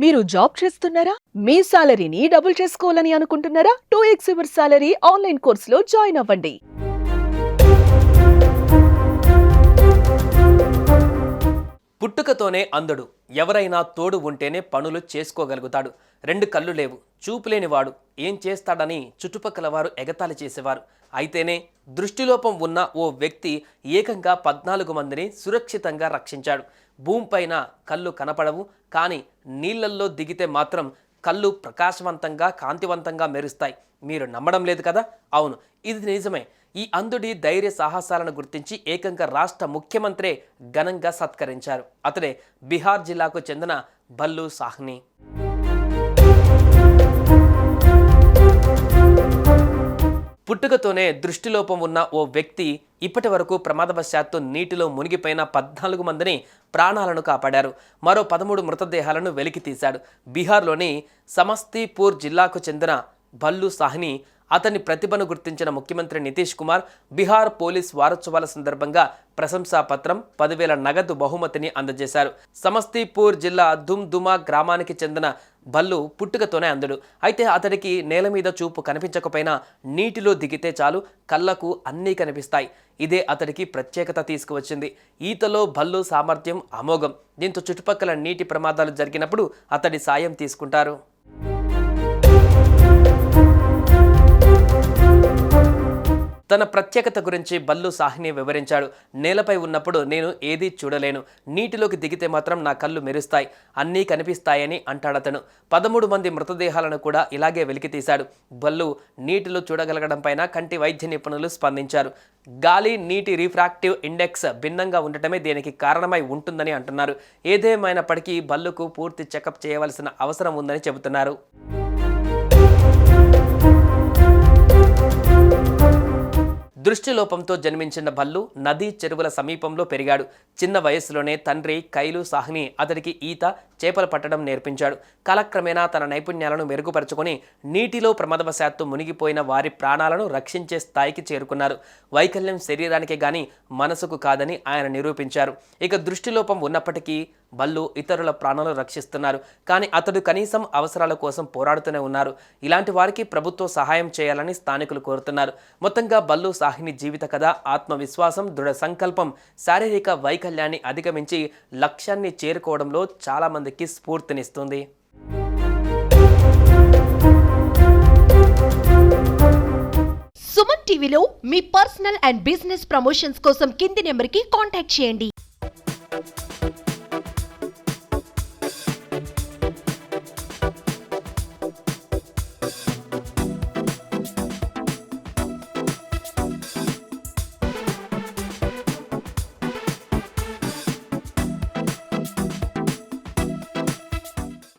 మీరు జాబ్ చేస్తున్నారా? మీ సాలరీని డబుల్ చేసుకోవాలని అనుకుంటున్నారా? 2x యువర్ సాలరీ ఆన్లైన్ కోర్సులో జాయిన్ అవ్వండి. పుట్టుకతోనే అంధుడు. ఎవరైనా తోడు ఉంటేనే పనులు చేసుకోగలుగుతాడు. 2 కళ్ళు లేవు, చూపు లేనివాడు ఏం చేస్తాడని చుట్టుపక్కల వారు ఎగతాళి చేసేవారు. అయితేనే దృష్టిలోపం ఉన్న ఓ వ్యక్తి ఏకంగా 14 మందిని సురక్షితంగా రక్షించాడు. భూమిపైన కళ్ళు కనపడవు, కానీ నీళ్లల్లో దిగితే మాత్రం కళ్ళు ప్రకాశవంతంగా కాంతివంతంగా మెరుస్తాయి. మీరు నమ్మడం లేదు కదా? అవును, ఇది నిజమే. ఈ అంధుడి ధైర్య సాహసాలను గుర్తించి ఏకంగా రాష్ట్ర ముఖ్యమంత్రే ఘనంగా సత్కరించారు. అతడే బీహార్ జిల్లాకు చెందిన భల్లు సాహ్ని. పుట్టుకతోనే దృష్టిలోపం ఉన్న ఓ వ్యక్తి ఇప్పటి వరకు ప్రమాదవశాత్తు నీటిలో మునిగిపోయిన 14 మందిని ప్రాణాలను కాపాడారు. మరో 13 మృతదేహాలను వెలికి తీశాడు. బీహార్లోని సమస్తీపూర్ జిల్లాకు చెందిన భల్లు సాహ్ని. అతని ప్రతిభను గుర్తించిన ముఖ్యమంత్రి నితీష్ కుమార్ బీహార్ పోలీస్ వారోత్సవాల సందర్భంగా ప్రశంసా పత్రం, 10,000 నగదు బహుమతిని అందజేశారు. సమస్తీపూర్ జిల్లా దుమ్దుమా గ్రామానికి చెందిన భల్లు పుట్టుకతోనే అంధుడు. అయితే అతడికి నేల మీద చూపు కనిపించకపోయినా నీటిలో దిగితే చాలు కళ్ళకు అన్నీ కనిపిస్తాయి. ఇదే అతడికి ప్రత్యేకత తీసుకువచ్చింది. ఈతలో భల్లు సామర్థ్యం అమోఘం. దీంతో చుట్టుపక్కల నీటి ప్రమాదాలు జరిగినప్పుడు అతడి సాయం తీసుకుంటారు. తన ప్రత్యేకత గురించి భల్లు సాహ్ని వివరించాడు. నేలపై ఉన్నప్పుడు నేను ఏదీ చూడలేను, నీటిలోకి దిగితే మాత్రం నా కళ్ళు మెరుస్తాయి, అన్నీ కనిపిస్తాయని అంటాడతను. 13 మంది మృతదేహాలను కూడా ఇలాగే వెలికితీశాడు. భల్లు నీటిలో చూడగలగడం పైన కంటి వైద్య నిపుణులు స్పందించారు. గాలి నీటి రిఫ్రాక్టివ్ ఇండెక్స్ భిన్నంగా ఉండటమే దీనికి కారణమై ఉంటుందని అంటున్నారు. ఏదేమైనప్పటికీ భల్లుకు పూర్తి చెకప్ చేయవలసిన అవసరం ఉందని చెబుతున్నారు. దృష్టిలోపంతో జన్మించిన భల్లు నదీ చెరువుల సమీపంలో పెరిగాడు. చిన్న వయసులోనే తండ్రి కైలు సాహ్ని అతడికి ఈత, చేపలు పట్టడం నేర్పించాడు. కాలక్రమేణా తన నైపుణ్యాలను మెరుగుపరుచుకొని నీటిలో ప్రమాదవశాత్తు మునిగిపోయిన వారి ప్రాణాలను రక్షించే స్థాయికి చేరుకున్నారు. వైకల్యం శరీరానికే గాని మనసుకు కాదని ఆయన నిరూపించారు. ఇక దృష్టిలోపం ఉన్నప్పటికీ భల్లు ఇతరుల ప్రాణాలు రక్షిస్తున్నారు. కానీ అతడు కనీసం అవసరాల కోసం పోరాడుతూనే ఉన్నారు. ఇలాంటి వారికి ప్రభుత్వం సహాయం చేయాలని స్థానికులు కోరుతున్నారు. మొత్తంగా భల్లు సాహ్ని జీవిత కథ ఆత్మవిశ్వాసం, దృఢ సంకల్పం శారీరక వైకల్యాన్ని అధిగమించి లక్ష్యాన్ని చేరుకోవడంలో చాలా మందికి స్ఫూర్తినిస్తుంది. సుమన్ టీవీలో మీ పర్సనల్ అండ్ బిజినెస్ ప్రమోషన్స్ కోసం కింది నెంబర్కి కాంటాక్ట్ చేయండి.